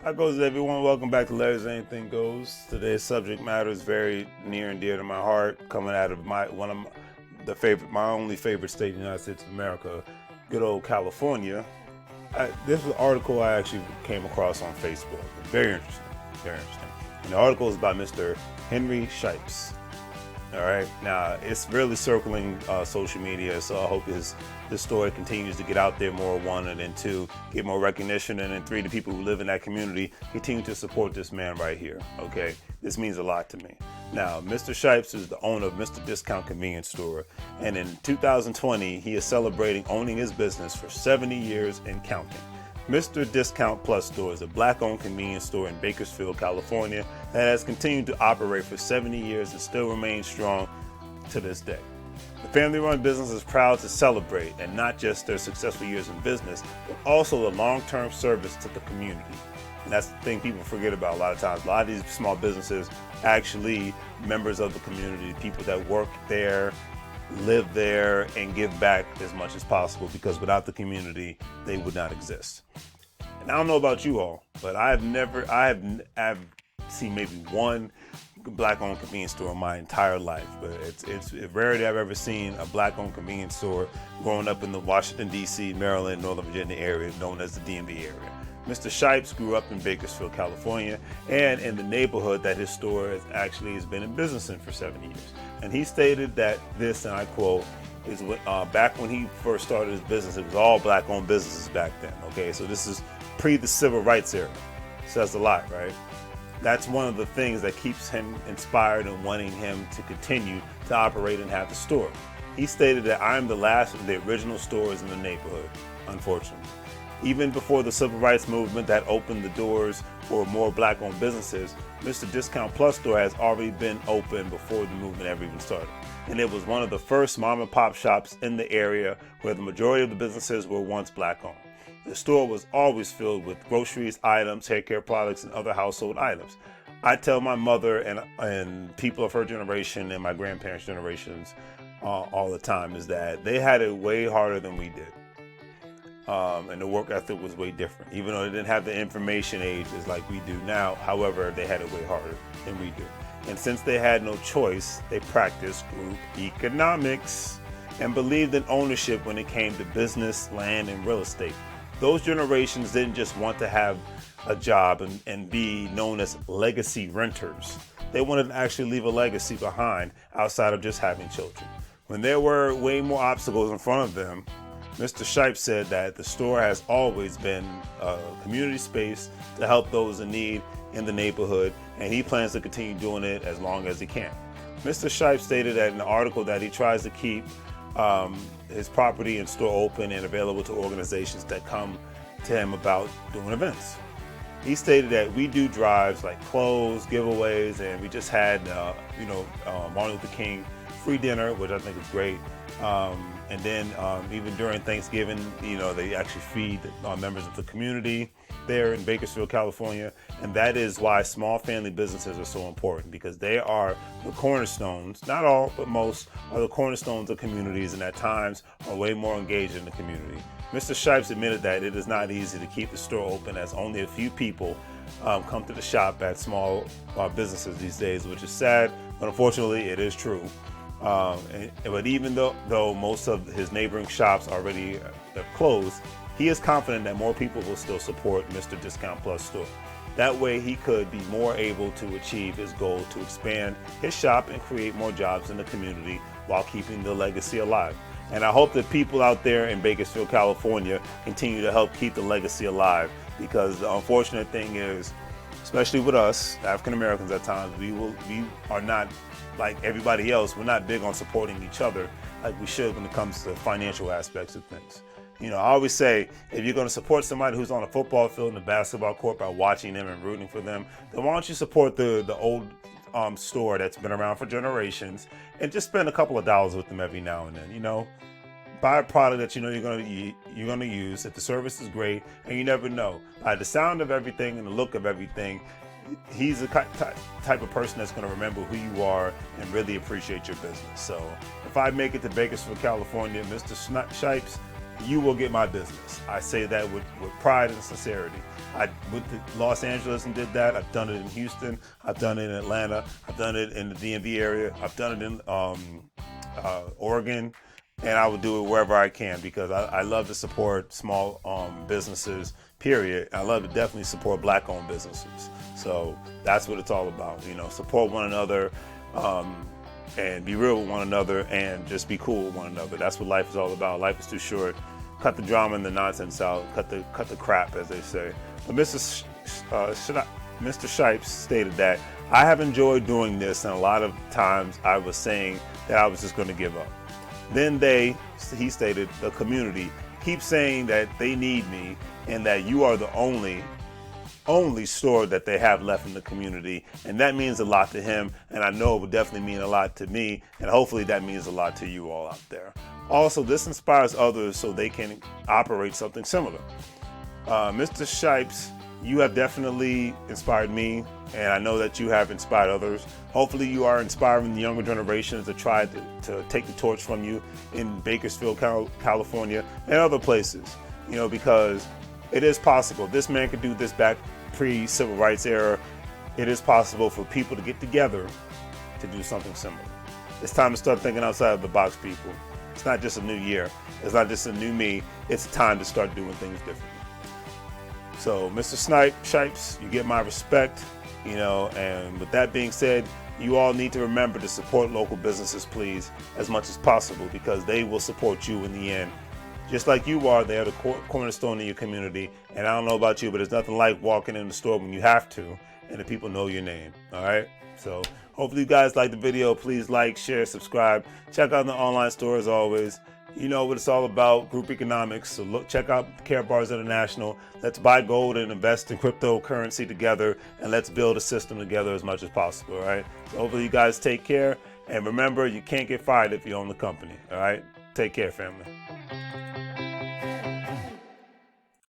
How goes everyone? Welcome back to Letters Anything Goes. Today's subject matter is very near and dear to my heart, coming out of my only favorite state in the United States of America, good old California. This was an article I actually came across on Facebook. Very interesting, very interesting. And the article is by Mr. Henry Shipes. All right, now it's really circling social media, so I hope this story continues to get out there more. One, and then two, get more recognition, and then three, the people who live in that community continue to support this man right here. Okay, this means a lot to me. Now, Mr. Shipes is the owner of Mr. Discount Convenience Store, and in 2020, he is celebrating owning his business for 70 years and counting. Mr. Discount Plus Store is a black-owned convenience store in Bakersfield, California that has continued to operate for 70 years and still remains strong to this day. The family-run business is proud to celebrate, and not just their successful years in business, but also the long-term service to the community. And that's the thing people forget about a lot of times. A lot of these small businesses actually members of the community, people that work there, live there, and give back as much as possible, because without the community, they would not exist. And I don't know about you all, but I've seen maybe one black-owned convenience store in my entire life. But it's rare that I've ever seen a black-owned convenience store growing up in the Washington, D.C., Maryland, Northern Virginia area known as the DMV area. Mr. Shipes grew up in Bakersfield, California, and in the neighborhood that his store has been in business in for 70 years. And he stated that this, and I quote, is back when he first started his business, it was all black-owned businesses back then. Okay, so this is pre the civil rights era. Says a lot, right? That's one of the things that keeps him inspired and wanting him to continue to operate and have the store. He stated that I'm the last of the original stores in the neighborhood, unfortunately. Even before the civil rights movement that opened the doors for more black-owned businesses, Mr. Discount Plus Store has already been open before the movement ever even started. And it was one of the first mom and pop shops in the area where the majority of the businesses were once black-owned. The store was always filled with groceries, items, hair care products, and other household items. I tell my mother and people of her generation and my grandparents' generations all the time is that they had it way harder than we did. And the work ethic was way different, even though they didn't have the information ages like we do now. However, they had it way harder than we do. And since they had no choice, they practiced group economics and believed in ownership when it came to business, land, and real estate. Those generations didn't just want to have a job and be known as legacy renters. They wanted to actually leave a legacy behind outside of just having children. When there were way more obstacles in front of them, Mr. Shipes said that the store has always been a community space to help those in need in the neighborhood, and he plans to continue doing it as long as he can. Mr. Shipes stated that in the article that he tries to keep his property and store open and available to organizations that come to him about doing events. He stated that we do drives like clothes, giveaways, and we just had, Martin Luther King free dinner, which I think is great. And then even during Thanksgiving, they actually feed members of the community there in Bakersfield, California. And that is why small family businesses are so important, because they are the cornerstones, not all, but most, are the cornerstones of communities, and at times are way more engaged in the community. Mr. Shipes admitted that it is not easy to keep the store open, as only a few people come to the shop at small businesses these days, which is sad, but unfortunately it is true. But even though most of his neighboring shops already have closed, he is confident that more people will still support Mr. Discount Plus Store. That way he could be more able to achieve his goal to expand his shop and create more jobs in the community while keeping the legacy alive. And I hope that people out there in Bakersfield, California continue to help keep the legacy alive, because the unfortunate thing is, especially with us, African Americans at times, we are not like everybody else. We're not big on supporting each other like we should when it comes to financial aspects of things. I always say, if you're going to support somebody who's on a football field and a basketball court by watching them and rooting for them, then why don't you support the old store that's been around for generations, and just spend a couple of dollars with them every now and then. Buy a product that you're gonna use. If the service is great, and you never know, by the sound of everything and the look of everything, he's the type of person that's going to remember who you are and really appreciate your business. So if I make it to Bakersfield, California, Mr. Shipes, you will get my business. I say that with pride and sincerity. I went to Los Angeles and did that. I've done it in Houston. I've done it in Atlanta. I've done it in the DMV area. I've done it in Oregon, and I will do it wherever I can because I love to support small businesses, period. I love to definitely support Black-owned businesses. So that's what it's all about. You know, support one another and be real with one another and just be cool with one another. That's what life is all about. Life is too short. Cut the drama and the nonsense out. Cut the crap, as they say. But Mr. Shipes stated that I have enjoyed doing this, and a lot of times I was saying that I was just going to give up. Then he stated, the community keeps saying that they need me and that you are the only store that they have left in the community, and that means a lot to him, and I know it would definitely mean a lot to me, and hopefully that means a lot to you all out there. Also, this inspires others so they can operate something similar. Mr. Shipes, you have definitely inspired me, and I know that you have inspired others. Hopefully you are inspiring the younger generations to try to take the torch from you in Bakersfield, California, and other places, you know, because it is possible. This man could do this back pre-civil rights era. It is possible for people to get together to do something similar. It's time to start thinking outside of the box, people. It's not just a new year. It's not just a new me. It's time to start doing things differently. So, Mr. Shipes, you get my respect, you know, and with that being said, you all need to remember to support local businesses, please, as much as possible, because they will support you in the end. Just like you are, they are the cornerstone in your community. And I don't know about you, but there's nothing like walking in the store when you have to, and the people know your name, all right? So hopefully you guys like the video. Please like, share, subscribe. Check out the online store as always. You know what it's all about, group economics. So check out Karatbars International. Let's buy gold and invest in cryptocurrency together, and let's build a system together as much as possible, all right? So hopefully you guys take care. And remember, you can't get fired if you own the company, all right? Take care, family.